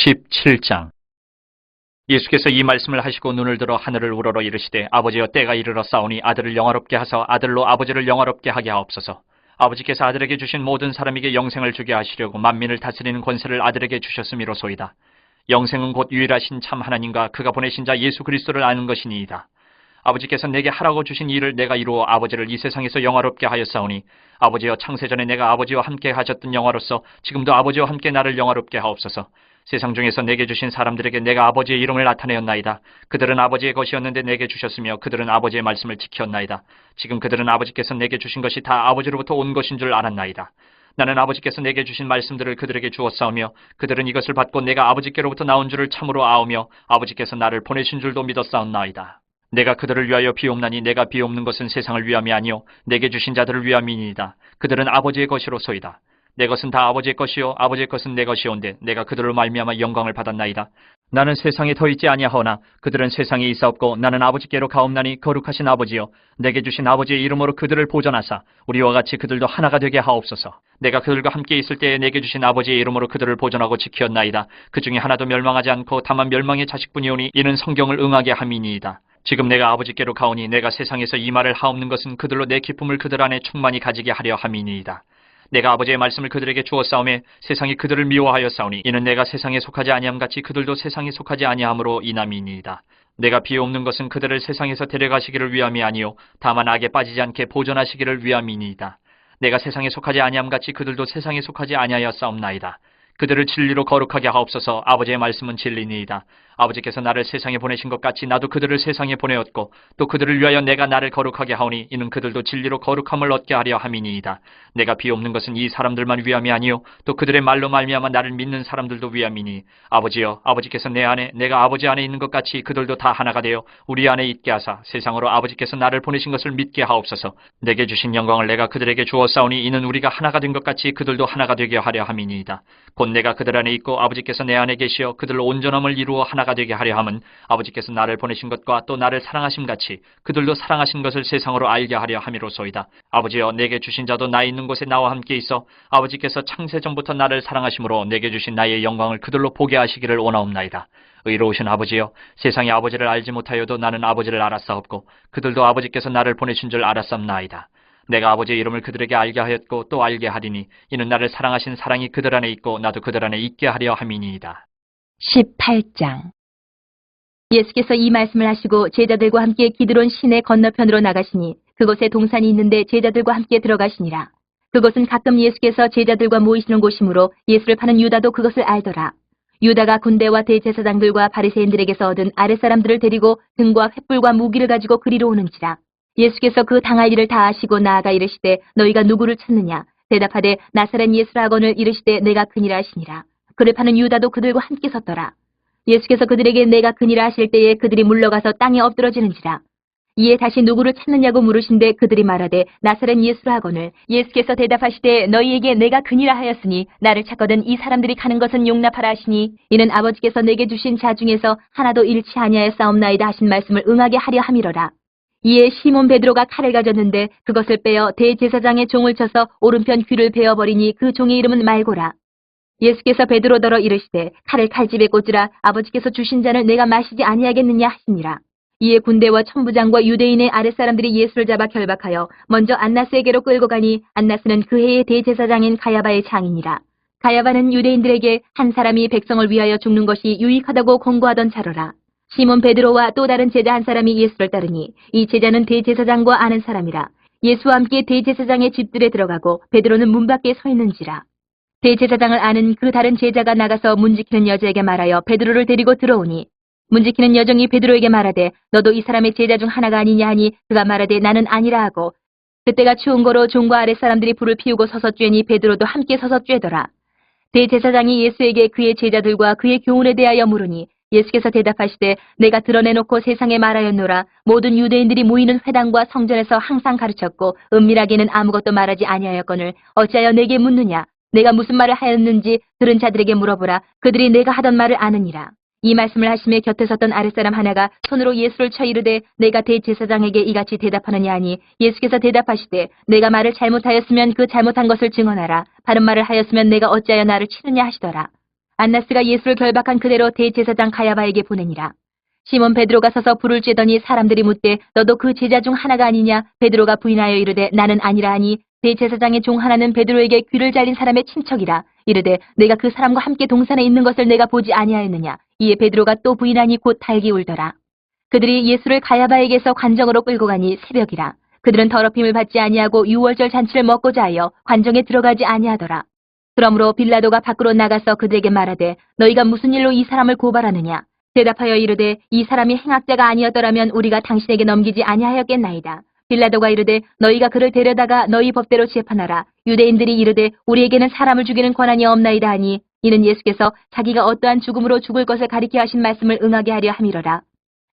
17장. 예수께서 이 말씀을 하시고 눈을 들어 하늘을 우러러 이르시되 아버지여 때가 이르러 싸우니 아들을 영화롭게 하사 아들로 아버지를 영화롭게 하게 하옵소서. 아버지께서 아들에게 주신 모든 사람에게 영생을 주게 하시려고 만민을 다스리는 권세를 아들에게 주셨음이로소이다. 영생은 곧 유일하신 참 하나님과 그가 보내신 자 예수 그리스도를 아는 것이니이다. 아버지께서 내게 하라고 주신 일을 내가 이루어 아버지를 이 세상에서 영화롭게 하였사오니 아버지여 창세전에 내가 아버지와 함께 하셨던 영화로서 지금도 아버지와 함께 나를 영화롭게 하옵소서. 세상 중에서 내게 주신 사람들에게 내가 아버지의 이름을 나타내었나이다. 그들은 아버지의 것이었는데 내게 주셨으며 그들은 아버지의 말씀을 지켰나이다. 지금 그들은 아버지께서 내게 주신 것이 다 아버지로부터 온 것인 줄 알았나이다. 나는 아버지께서 내게 주신 말씀들을 그들에게 주었사오며 그들은 이것을 받고 내가 아버지께로부터 나온 줄을 참으로 아오며 아버지께서 나를 보내신 줄도 믿었사옵나이다. 내가 그들을 위하여 비옵나니 내가 비옵는 것은 세상을 위함이 아니요 내게 주신 자들을 위함이니이다. 그들은 아버지의 것이로소이다. 내 것은 다 아버지의 것이요 아버지의 것은 내 것이온데 내가 그들로 말미암아 영광을 받았나이다. 나는 세상에 더 있지 아니하오나 그들은 세상에 있사옵고 나는 아버지께로 가옵나니 거룩하신 아버지여 내게 주신 아버지의 이름으로 그들을 보존하사 우리와 같이 그들도 하나가 되게 하옵소서. 내가 그들과 함께 있을 때에 내게 주신 아버지의 이름으로 그들을 보존하고 지키었나이다. 그 중에 하나도 멸망하지 않고 다만 멸망의 자식뿐이오니 이는 성경을 응하게 함이니이다. 지금 내가 아버지께로 가오니 내가 세상에서 이 말을 하옵는 것은 그들로 내 기쁨을 그들 안에 충만히 가지게 하려 함이니이다. 내가 아버지의 말씀을 그들에게 주었사오매 세상이 그들을 미워하였사오니 이는 내가 세상에 속하지 아니함 같이 그들도 세상에 속하지 아니함으로 인함이니이다. 내가 비옵는 것은 그들을 세상에서 데려가시기를 위함이 아니요 다만 악에 빠지지 않게 보존하시기를 위함이니이다. 내가 세상에 속하지 아니함 같이 그들도 세상에 속하지 아니하였사옵나이다. 그들을 진리로 거룩하게 하옵소서. 아버지의 말씀은 진리니이다. 아버지께서 나를 세상에 보내신 것 같이 나도 그들을 세상에 보내었고 또 그들을 위하여 내가 나를 거룩하게 하오니 이는 그들도 진리로 거룩함을 얻게 하려 함이니이다. 내가 비옵는 것은 이 사람들만 위함이 아니요 또 그들의 말로 말미암아 나를 믿는 사람들도 위함이니 아버지여 아버지께서 내 안에 내가 아버지 안에 있는 것 같이 그들도 다 하나가 되어 우리 안에 있게 하사 세상으로 아버지께서 나를 보내신 것을 믿게 하옵소서. 내게 주신 영광을 내가 그들에게 주었사오니 이는 우리가 하나가 된 것 같이 그들도 하나가 되게 하려 함이니이다. 곧 내가 그들 안에 있고 아버지께서 내 안에 계시어 그들로 온전함을 이루어 하나가 되게 하려 함은 아버지께서 나를 보내신 것과 또 나를 사랑하심 같이 그들도 사랑하신 것을 세상으로 알게 하려 함이로소이다. 아버지여 내게 주신 자도 나 있는 곳에 나와 함께 있어 아버지께서 창세전부터 나를 사랑하심으로 내게 주신 나의 영광을 그들로 보게 하시기를 원하옵나이다. 의로우신 아버지여 세상이 아버지를 알지 못하여도 나는 아버지를 알았사옵고 그들도 아버지께서 나를 보내신 줄 알았사옵나이다. 내가 아버지의 이름을 그들에게 알게 하였고 또 알게 하리니 이는 나를 사랑하신 사랑이 그들 안에 있고 나도 그들 안에 있게 하려 함이니이다. 18장. 예수께서 이 말씀을 하시고 제자들과 함께 기드론 시내 건너편으로 나가시니 그곳에 동산이 있는데 제자들과 함께 들어가시니라. 그곳은 가끔 예수께서 제자들과 모이시는 곳이므로 예수를 파는 유다도 그것을 알더라. 유다가 군대와 대제사장들과 바리새인들에게서 얻은 아랫사람들을 데리고 등과 횃불과 무기를 가지고 그리로 오는지라. 예수께서 그 당할 일을 다 아시고 나아가 이르시되 너희가 누구를 찾느냐? 대답하되 나사렛 예수라 하거늘 이르시되 내가 그니라 하시니라. 그를 파는 유다도 그들과 함께 섰더라. 예수께서 그들에게 내가 그니라 하실 때에 그들이 물러가서 땅에 엎드러지는지라. 이에 다시 누구를 찾느냐고 물으신데 그들이 말하되 나사렛 예수라 하거늘 예수께서 대답하시되 너희에게 내가 그니라 하였으니 나를 찾거든 이 사람들이 가는 것은 용납하라 하시니 이는 아버지께서 내게 주신 자 중에서 하나도 잃지 아니하였사옵나이다 하신 말씀을 응하게 하려 함이로라. 이에 시몬 베드로가 칼을 가졌는데 그것을 빼어 대제사장의 종을 쳐서 오른편 귀를 베어버리니 그 종의 이름은 말고라. 예수께서 베드로더러 이르시되 칼을 칼집에 꽂으라. 아버지께서 주신 잔을 내가 마시지 아니하겠느냐 하시니라. 이에 군대와 천부장과 유대인의 아랫사람들이 예수를 잡아 결박하여 먼저 안나스에게로 끌고 가니 안나스는 그 해의 대제사장인 가야바의 장이니라. 가야바는 유대인들에게 한 사람이 백성을 위하여 죽는 것이 유익하다고 권고하던 자로라. 시몬 베드로와 또 다른 제자 한 사람이 예수를 따르니 이 제자는 대제사장과 아는 사람이라. 예수와 함께 대제사장의 집들에 들어가고 베드로는 문 밖에 서 있는지라. 대제사장을 아는 그 다른 제자가 나가서 문지키는 여자에게 말하여 베드로를 데리고 들어오니 문지키는 여종이 베드로에게 말하되 너도 이 사람의 제자 중 하나가 아니냐 하니 그가 말하되 나는 아니라 하고 그때가 추운 거로 종과 아랫사람들이 불을 피우고 서서 쬐니 베드로도 함께 서서 쬐더라. 대제사장이 예수에게 그의 제자들과 그의 교훈에 대하여 물으니 예수께서 대답하시되 내가 드러내놓고 세상에 말하였노라. 모든 유대인들이 모이는 회당과 성전에서 항상 가르쳤고 은밀하게는 아무것도 말하지 아니하였거늘 어찌하여 내게 묻느냐. 내가 무슨 말을 하였는지 들은 자들에게 물어보라. 그들이 내가 하던 말을 아느니라. 이 말씀을 하심에 곁에 섰던 아랫사람 하나가 손으로 예수를 쳐 이르되 내가 대제사장에게 이같이 대답하느냐 하니 예수께서 대답하시되 내가 말을 잘못하였으면 그 잘못한 것을 증언하라. 바른 말을 하였으면 내가 어찌하여 나를 치느냐 하시더라. 안나스가 예수를 결박한 그대로 대제사장 가야바에게 보내니라. 시몬 베드로가 서서 불을 쬐더니 사람들이 묻되 너도 그 제자 중 하나가 아니냐? 베드로가 부인하여 이르되 나는 아니라 하니 대제사장의 종 하나는 베드로에게 귀를 잘린 사람의 친척이라. 이르되 내가 그 사람과 함께 동산에 있는 것을 내가 보지 아니하였느냐? 이에 베드로가 또 부인하니 곧 달기 울더라. 그들이 예수를 가야바에게서 관정으로 끌고 가니 새벽이라. 그들은 더럽힘을 받지 아니하고 유월절 잔치를 먹고자 하여 관정에 들어가지 아니하더라. 그러므로 빌라도가 밖으로 나가서 그들에게 말하되 너희가 무슨 일로 이 사람을 고발하느냐? 대답하여 이르되 이 사람이 행악자가 아니었더라면 우리가 당신에게 넘기지 아니하였겠나이다. 빌라도가 이르되 너희가 그를 데려다가 너희 법대로 재판하라. 유대인들이 이르되 우리에게는 사람을 죽이는 권한이 없나이다 하니 이는 예수께서 자기가 어떠한 죽음으로 죽을 것을 가리켜 하신 말씀을 응하게 하려 함이로라.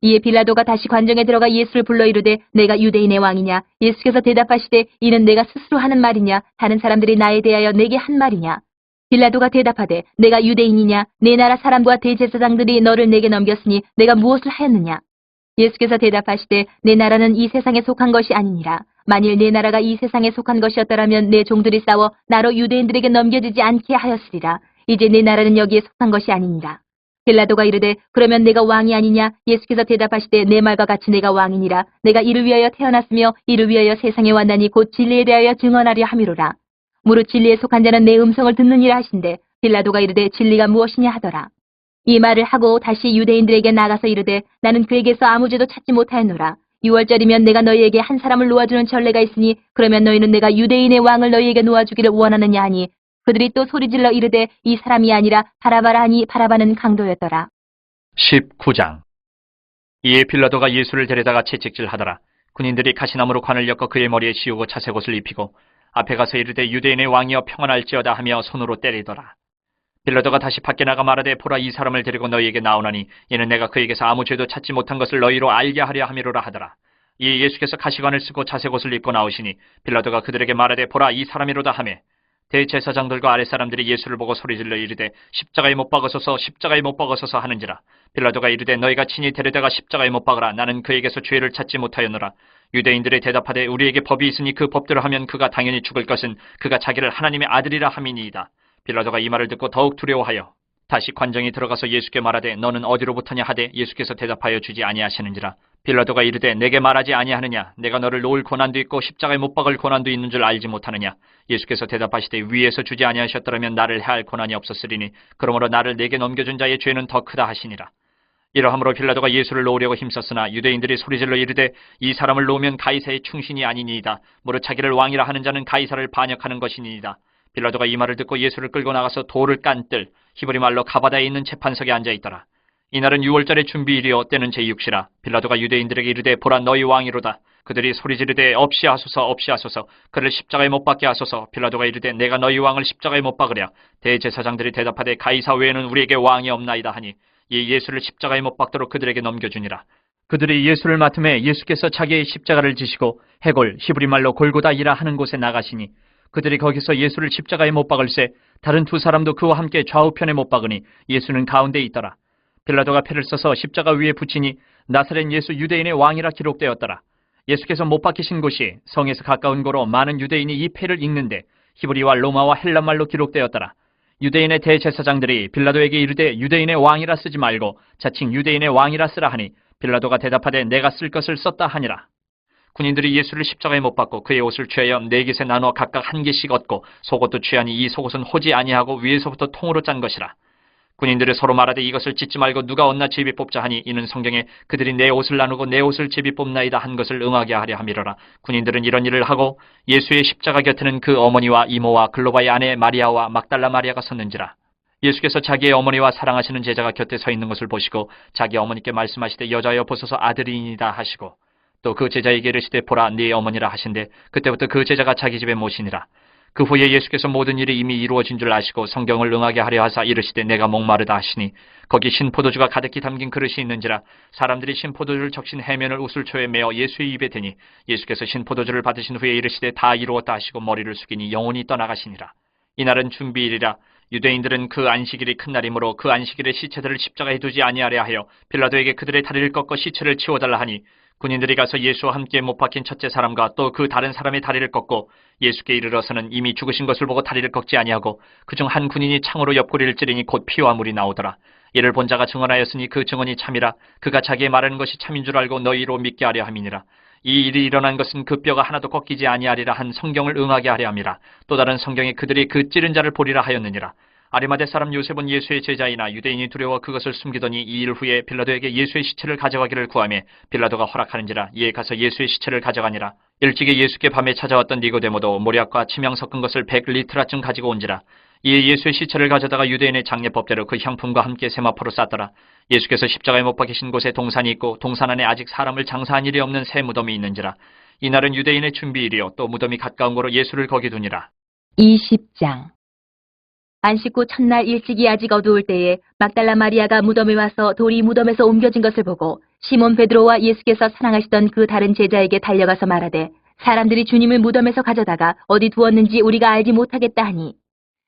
이에 빌라도가 다시 관정에 들어가 예수를 불러 이르되 내가 유대인의 왕이냐? 예수께서 대답하시되 이는 내가 스스로 하는 말이냐? 다른 사람들이 나에 대하여 내게 한 말이냐? 빌라도가 대답하되 내가 유대인이냐? 내 나라 사람과 대제사장들이 너를 내게 넘겼으니 내가 무엇을 하였느냐? 예수께서 대답하시되 내 나라는 이 세상에 속한 것이 아니니라. 만일 내 나라가 이 세상에 속한 것이었더라면 내 종들이 싸워 나로 유대인들에게 넘겨지지 않게 하였으리라. 이제 내 나라는 여기에 속한 것이 아니니라. 빌라도가 이르되 그러면 내가 왕이 아니냐? 예수께서 대답하시되 내 말과 같이 내가 왕이니라. 내가 이를 위하여 태어났으며 이를 위하여 세상에 왔나니 곧 진리에 대하여 증언하려 함이로라. 무릇 진리에 속한 자는 내 음성을 듣느니라 하신대 빌라도가 이르되 진리가 무엇이냐 하더라. 이 말을 하고 다시 유대인들에게 나가서 이르되 나는 그에게서 아무 죄도 찾지 못하였노라. 6월절이면 내가 너희에게 한 사람을 놓아주는 전례가 있으니 그러면 너희는 내가 유대인의 왕을 너희에게 놓아주기를 원하느냐 하니 그들이 또 소리질러 이르되 이 사람이 아니라 바라바라 하니 바라바는 강도였더라. 19장. 이에 빌라도가 예수를 데려다가 채찍질하더라. 군인들이 가시나무로 관을 엮어 그의 머리에 씌우고 자색옷을 입히고 앞에 가서 이르되 유대인의 왕이여 평안할지어다 하며 손으로 때리더라. 빌라도가 다시 밖에 나가 말하되 보라 이 사람을 데리고 너희에게 나오나니 이는 내가 그에게서 아무 죄도 찾지 못한 것을 너희로 알게 하려 함이로라 하더라. 이에 예수께서 가시관을 쓰고 자색옷을 입고 나오시니 빌라도가 그들에게 말하되 보라 이 사람이로다 하매 대제사장들과 아랫사람들이 예수를 보고 소리질러 이르되 십자가에 못 박으소서 십자가에 못 박으소서 하는지라. 빌라도가 이르되 너희가 친히 데려다가 십자가에 못 박으라. 나는 그에게서 죄를 찾지 못하였노라. 유대인들이 대답하되 우리에게 법이 있으니 그 법대로 하면 그가 당연히 죽을 것은 그가 자기를 하나님의 아들이라 함이니이다. 빌라도가 이 말을 듣고 더욱 두려워하여 다시 관정에 들어가서 예수께 말하되 너는 어디로부터냐 하되 예수께서 대답하여 주지 아니하시는지라. 빌라도가 이르되 내게 말하지 아니하느냐? 내가 너를 놓을 고난도 있고 십자가에 못 박을 고난도 있는 줄 알지 못하느냐? 예수께서 대답하시되 위에서 주지 아니하셨더라면 나를 해할 고난이 없었으리니 그러므로 나를 내게 넘겨준 자의 죄는 더 크다 하시니라. 이러함으로 빌라도가 예수를 놓으려고 힘썼으나 유대인들이 소리질러 이르되 이 사람을 놓으면 가이사의 충신이 아니니이다. 무릇 자기를 왕이라 하는 자는 가이사를 반역하는 것이니이다. 빌라도가 이 말을 듣고 예수를 끌고 나가서 돌을 깐 뜰 히브리 말로 가바다에 있는 재판석에 앉아 있더라. 이날은 6월절의 준비일이요 때는 제6시라. 빌라도가 유대인들에게 이르되 보라 너희 왕이로다. 그들이 소리지르되 없이 하소서 없이 하소서 그를 십자가에 못 박게 하소서. 빌라도가 이르되 내가 너희 왕을 십자가에 못 박으랴. 대제사장들이 대답하되 가이사 외에는 우리에게 왕이 없나이다 하니 이 예수를 십자가에 못 박도록 그들에게 넘겨주니라. 그들이 예수를 맡음에 예수께서 자기의 십자가를 지시고 해골 히브리 말로 골고다이라 하는 곳에 나가시니 그들이 거기서 예수를 십자가에 못 박을새 다른 두 사람도 그와 함께 좌우편에 못 박으니 예수는 가운데 있더라. 빌라도가 패를 써서 십자가 위에 붙이니 나사렛 예수 유대인의 왕이라 기록되었더라. 예수께서 못 박히신 곳이 성에서 가까운 고로 많은 유대인이 이 패를 읽는데 히브리와 로마와 헬란말로 기록되었더라. 유대인의 대제사장들이 빌라도에게 이르되 유대인의 왕이라 쓰지 말고 자칭 유대인의 왕이라 쓰라 하니 빌라도가 대답하되 내가 쓸 것을 썼다 하니라. 군인들이 예수를 십자가에 못 박고 그의 옷을 취하여 네 깃에 나누어 각각 한 개씩 얻고 속옷도 취하니 이 속옷은 호지 아니하고 위에서부터 통으로 짠 것이라. 군인들이 서로 말하되 이것을 찢지 말고 누가 얻나 제비 뽑자 하니 이는 성경에 그들이 내 옷을 나누고 내 옷을 제비 뽑나이다 한 것을 응하게 하려 함이로라. 군인들은 이런 일을 하고 예수의 십자가 곁에는 그 어머니와 이모와 글로바의 아내 마리아와 막달라 마리아가 섰는지라. 예수께서 자기의 어머니와 사랑하시는 제자가 곁에 서 있는 것을 보시고 자기 어머니께 말씀하시되 여자여 보소서 아들이니이다 하시고 또 그 제자에게 이르시되 보라 네 어머니라 하신대 그때부터 그 제자가 자기 집에 모시니라. 그 후에 예수께서 모든 일이 이미 이루어진 줄 아시고 성경을 응하게 하려 하사 이르시되 내가 목마르다 하시니 거기 신포도주가 가득히 담긴 그릇이 있는지라. 사람들이 신포도주를 적신 해면을 우슬초에 메어 예수의 입에 대니 예수께서 신포도주를 받으신 후에 이르시되 다 이루었다 하시고 머리를 숙이니 영혼이 떠나가시니라. 이날은 준비일이라. 유대인들은 그 안식일이 큰 날이므로 그 안식일에 시체들을 십자가에 두지 아니하려 하여 빌라도에게 그들의 다리를 꺾어 시체를 치워달라 하니 군인들이 가서 예수와 함께 못 박힌 첫째 사람과 또 그 다른 사람의 다리를 꺾고 예수께 이르러서는 이미 죽으신 것을 보고 다리를 꺾지 아니하고 그중 한 군인이 창으로 옆구리를 찌르니 곧 피와 물이 나오더라. 이를 본 자가 증언하였으니 그 증언이 참이라. 그가 자기의 말하는 것이 참인 줄 알고 너희로 믿게 하려 함이니라. 이 일이 일어난 것은 그 뼈가 하나도 꺾이지 아니하리라 한 성경을 응하게 하려 함이라. 또 다른 성경에 그들이 그 찌른 자를 보리라 하였느니라. 아리마대 사람 요셉은 예수의 제자이나 유대인이 두려워 그것을 숨기더니 2일 후에 빌라도에게 예수의 시체를 가져가기를 구하매 빌라도가 허락하는지라. 이에 가서 예수의 시체를 가져가니라. 일찍이 예수께 밤에 찾아왔던 니고데모도 모략과 침향 섞은 것을 100리트라쯤 가지고 온지라. 이에 예수의 시체를 가져다가 유대인의 장례법대로 그 향품과 함께 세마포로 쌌더라. 예수께서 십자가에 못 박히신 곳에 동산이 있고 동산 안에 아직 사람을 장사한 일이 없는 새 무덤이 있는지라. 이날은 유대인의 준비일이요 또 무덤이 가까운 거로 예수를 거기 두니라. 20장. 안식 후 첫날 일찍이 아직 어두울 때에 막달라 마리아가 무덤에 와서 돌이 무덤에서 옮겨진 것을 보고 시몬 베드로와 예수께서 사랑하시던 그 다른 제자에게 달려가서 말하되 사람들이 주님을 무덤에서 가져다가 어디 두었는지 우리가 알지 못하겠다 하니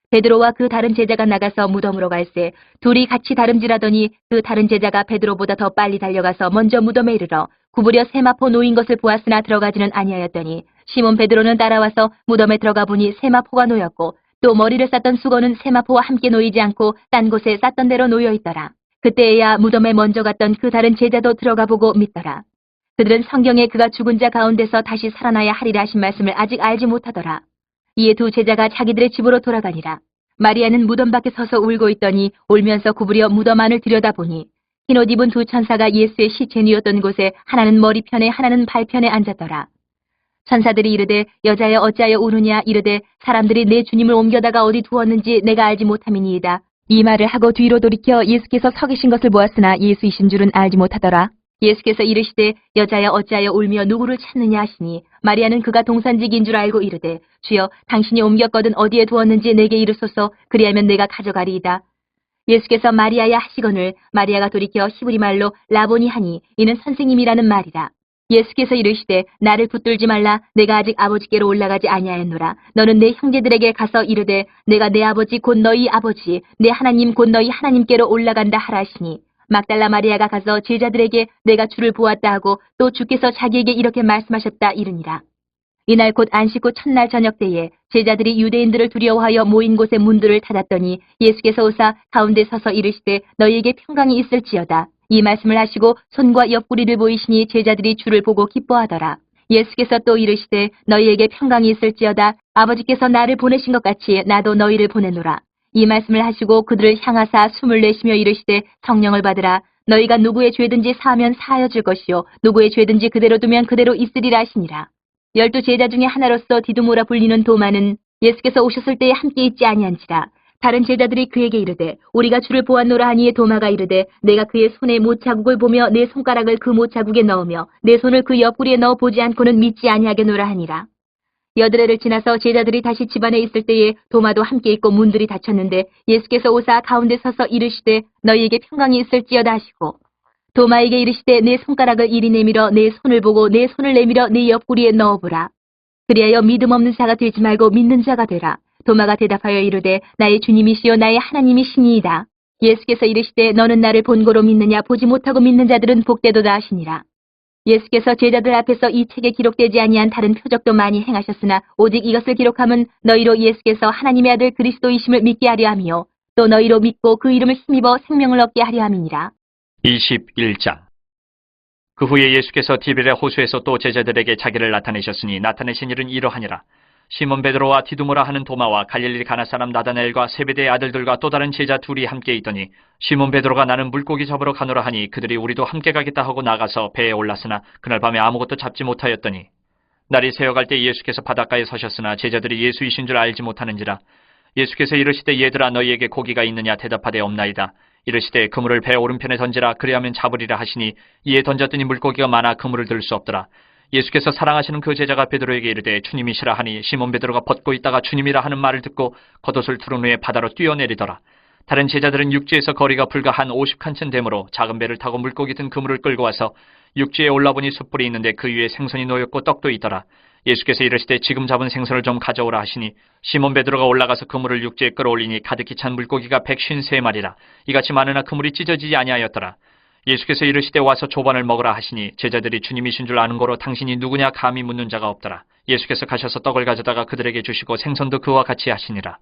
베드로와 그 다른 제자가 나가서 무덤으로 갈새 둘이 같이 다름질하더니 그 다른 제자가 베드로보다 더 빨리 달려가서 먼저 무덤에 이르러 구부려 세마포 놓인 것을 보았으나 들어가지는 아니하였더니 시몬 베드로는 따라와서 무덤에 들어가 보니 세마포가 놓였고 또 머리를 쌌던 수건은 세마포와 함께 놓이지 않고 딴 곳에 쌌던 대로 놓여 있더라. 그때에야 무덤에 먼저 갔던 그 다른 제자도 들어가 보고 믿더라. 그들은 성경에 그가 죽은 자 가운데서 다시 살아나야 하리라 하신 말씀을 아직 알지 못하더라. 이에 두 제자가 자기들의 집으로 돌아가니라. 마리아는 무덤 밖에 서서 울고 있더니 울면서 구부려 무덤 안을 들여다보니 흰옷 입은 두 천사가 예수의 시체 누웠던 곳에 하나는 머리편에 하나는 발편에 앉았더라. 천사들이 이르되 여자여 어찌하여 우느냐 이르되 사람들이 내 주님을 옮겨다가 어디 두었는지 내가 알지 못함이니이다. 이 말을 하고 뒤로 돌이켜 예수께서 서 계신 것을 보았으나 예수이신 줄은 알지 못하더라. 예수께서 이르시되 여자여 어찌하여 울며 누구를 찾느냐 하시니 마리아는 그가 동산직인 줄 알고 이르되 주여 당신이 옮겼거든 어디에 두었는지 내게 이르소서 그리하면 내가 가져가리이다. 예수께서 마리아야 하시거늘 마리아가 돌이켜 히브리 말로 라보니 하니 이는 선생님이라는 말이라. 예수께서 이르시되 나를 붙들지 말라. 내가 아직 아버지께로 올라가지 아니하였노라. 너는 내 형제들에게 가서 이르되 내가 내 아버지 곧 너희 아버지 내 하나님 곧 너희 하나님께로 올라간다 하라 하시니 막달라 마리아가 가서 제자들에게 내가 주를 보았다 하고 또 주께서 자기에게 이렇게 말씀하셨다 이르니라. 이날 곧 안식 후 첫날 저녁 때에 제자들이 유대인들을 두려워하여 모인 곳의 문들을 닫았더니 예수께서 오사 가운데 서서 이르시되 너희에게 평강이 있을지어다. 이 말씀을 하시고 손과 옆구리를 보이시니 제자들이 주를 보고 기뻐하더라. 예수께서 또 이르시되 너희에게 평강이 있을지어다. 아버지께서 나를 보내신 것 같이 나도 너희를 보내노라. 이 말씀을 하시고 그들을 향하사 숨을 내쉬며 이르시되 성령을 받으라. 너희가 누구의 죄든지 사하면 사하여질 것이요 누구의 죄든지 그대로 두면 그대로 있으리라 하시니라. 12 제자 중에 하나로서 디두모라 불리는 도마는 예수께서 오셨을 때에 함께 있지 아니한지라. 다른 제자들이 그에게 이르되 우리가 주를 보았노라 하니에 도마가 이르되 내가 그의 손에 못자국을 보며 내 손가락을 그 못자국에 넣으며 내 손을 그 옆구리에 넣어 보지 않고는 믿지 아니하겠노라 하니라. 8해를 지나서 제자들이 다시 집안에 있을 때에 도마도 함께 있고 문들이 닫혔는데 예수께서 오사 가운데 서서 이르시되 너희에게 평강이 있을지어다 하시고 도마에게 이르시되 내 손가락을 이리 내밀어 내 손을 보고 내 손을 내밀어 내 옆구리에 넣어보라. 그리하여 믿음 없는 자가 되지 말고 믿는 자가 되라. 도마가 대답하여 이르되 나의 주님이시요 나의 하나님이시니이다. 예수께서 이르시되 너는 나를 본고로 믿느냐 보지 못하고 믿는 자들은 복되도다 하시니라. 예수께서 제자들 앞에서 이 책에 기록되지 아니한 다른 표적도 많이 행하셨으나 오직 이것을 기록함은 너희로 예수께서 하나님의 아들 그리스도이심을 믿게 하려 함이요 또 너희로 믿고 그 이름을 힘입어 생명을 얻게 하려 함이니라. 21장. 그 후에 예수께서 디베랴 호수에서 또 제자들에게 자기를 나타내셨으니 나타내신 일은 이러하니라. 시몬 베드로와 디두모라 하는 도마와 갈릴리 가나 사람 나다나엘과 세베대의 아들들과 또 다른 제자 둘이 함께 있더니 시몬 베드로가 나는 물고기 잡으러 가노라 하니 그들이 우리도 함께 가겠다 하고 나가서 배에 올랐으나 그날 밤에 아무것도 잡지 못하였더니 날이 새어갈 때 예수께서 바닷가에 서셨으나 제자들이 예수이신 줄 알지 못하는지라. 예수께서 이르시되 얘들아 너희에게 고기가 있느냐 대답하되 없나이다. 이르시되 그물을 배 오른편에 던지라 그리하면 잡으리라 하시니 이에 던졌더니 물고기가 많아 그물을 들 수 없더라. 예수께서 사랑하시는 그 제자가 베드로에게 이르되 주님이시라 하니 시몬 베드로가 벗고 있다가 주님이라 하는 말을 듣고 겉옷을 두른 후에 바다로 뛰어내리더라. 다른 제자들은 육지에서 거리가 불과 한 50칸쯤 되므로 작은 배를 타고 물고기 든 그물을 끌고 와서 육지에 올라보니 숯불이 있는데 그 위에 생선이 놓였고 떡도 있더라. 예수께서 이르시되 지금 잡은 생선을 좀 가져오라 하시니 시몬 베드로가 올라가서 그물을 육지에 끌어올리니 가득히 찬 물고기가 153마리라. 이같이 많으나 그물이 찢어지지 아니하였더라. 예수께서 이르시되 와서 조반을 먹으라 하시니 제자들이 주님이신 줄 아는 고로 당신이 누구냐 감히 묻는 자가 없더라. 예수께서 가셔서 떡을 가져다가 그들에게 주시고 생선도 그와 같이 하시니라.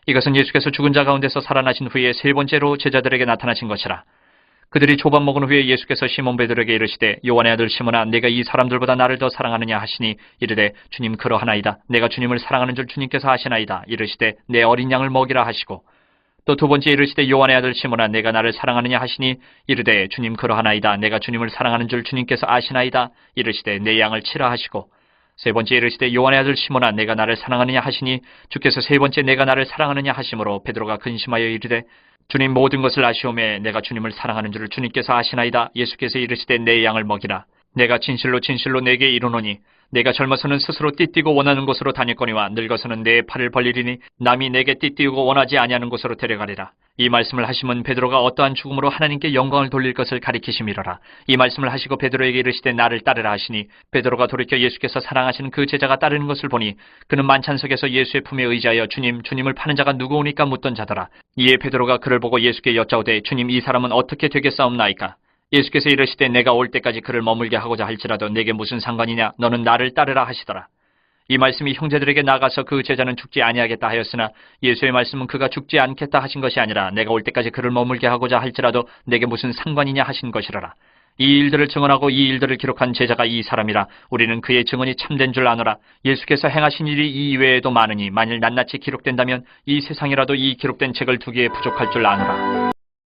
이것은 예수께서 죽은 자 가운데서 살아나신 후에 세 번째로 제자들에게 나타나신 것이라. 그들이 조반 먹은 후에 예수께서 시몬 베드로에게 이르시되 요한의 아들 시몬아 내가 이 사람들보다 나를 더 사랑하느냐 하시니 이르되 주님 그러하나이다. 내가 주님을 사랑하는 줄 주님께서 아시나이다. 이르시되 내 어린 양을 먹이라 하시고 또 두 번째 이르시되 요한의 아들 시몬아 내가 나를 사랑하느냐 하시니 이르되 주님 그러하나이다. 내가 주님을 사랑하는 줄 주님께서 아시나이다. 이르시되 내 양을 치라 하시고 세 번째 이르시되 요한의 아들 시몬아 내가 나를 사랑하느냐 하시니 주께서 세 번째 내가 나를 사랑하느냐 하심으로 베드로가 근심하여 이르되 주님 모든 것을 아시오매 내가 주님을 사랑하는 줄을 주님께서 아시나이다. 예수께서 이르시되 내 양을 먹이라. 내가 진실로 진실로 내게 이르노니 내가 젊어서는 스스로 띠띠고 원하는 곳으로 다녔거니와 늙어서는 내 팔을 벌리리니 남이 내게 띠띠고 원하지 아니하는 곳으로 데려가리라. 이 말씀을 하시면 베드로가 어떠한 죽음으로 하나님께 영광을 돌릴 것을 가리키심이로라. 이 말씀을 하시고 베드로에게 이르시되 나를 따르라 하시니 베드로가 돌이켜 예수께서 사랑하시는 그 제자가 따르는 것을 보니 그는 만찬석에서 예수의 품에 의지하여 주님을 파는 자가 누구오니까 묻던 자더라. 이에 베드로가 그를 보고 예수께 여짜오되 주님 이 사람은 어떻게 되겠사옵나이까? 예수께서 이르시되 내가 올 때까지 그를 머물게 하고자 할지라도 내게 무슨 상관이냐 너는 나를 따르라 하시더라. 이 말씀이 형제들에게 나가서 그 제자는 죽지 아니하겠다 하였으나 예수의 말씀은 그가 죽지 않겠다 하신 것이 아니라 내가 올 때까지 그를 머물게 하고자 할지라도 내게 무슨 상관이냐 하신 것이라라. 이 일들을 증언하고 이 일들을 기록한 제자가 이 사람이라. 우리는 그의 증언이 참된 줄 아노라. 예수께서 행하신 일이 이 이외에도 많으니 만일 낱낱이 기록된다면 이 세상이라도 이 기록된 책을 두기에 부족할 줄 아노라.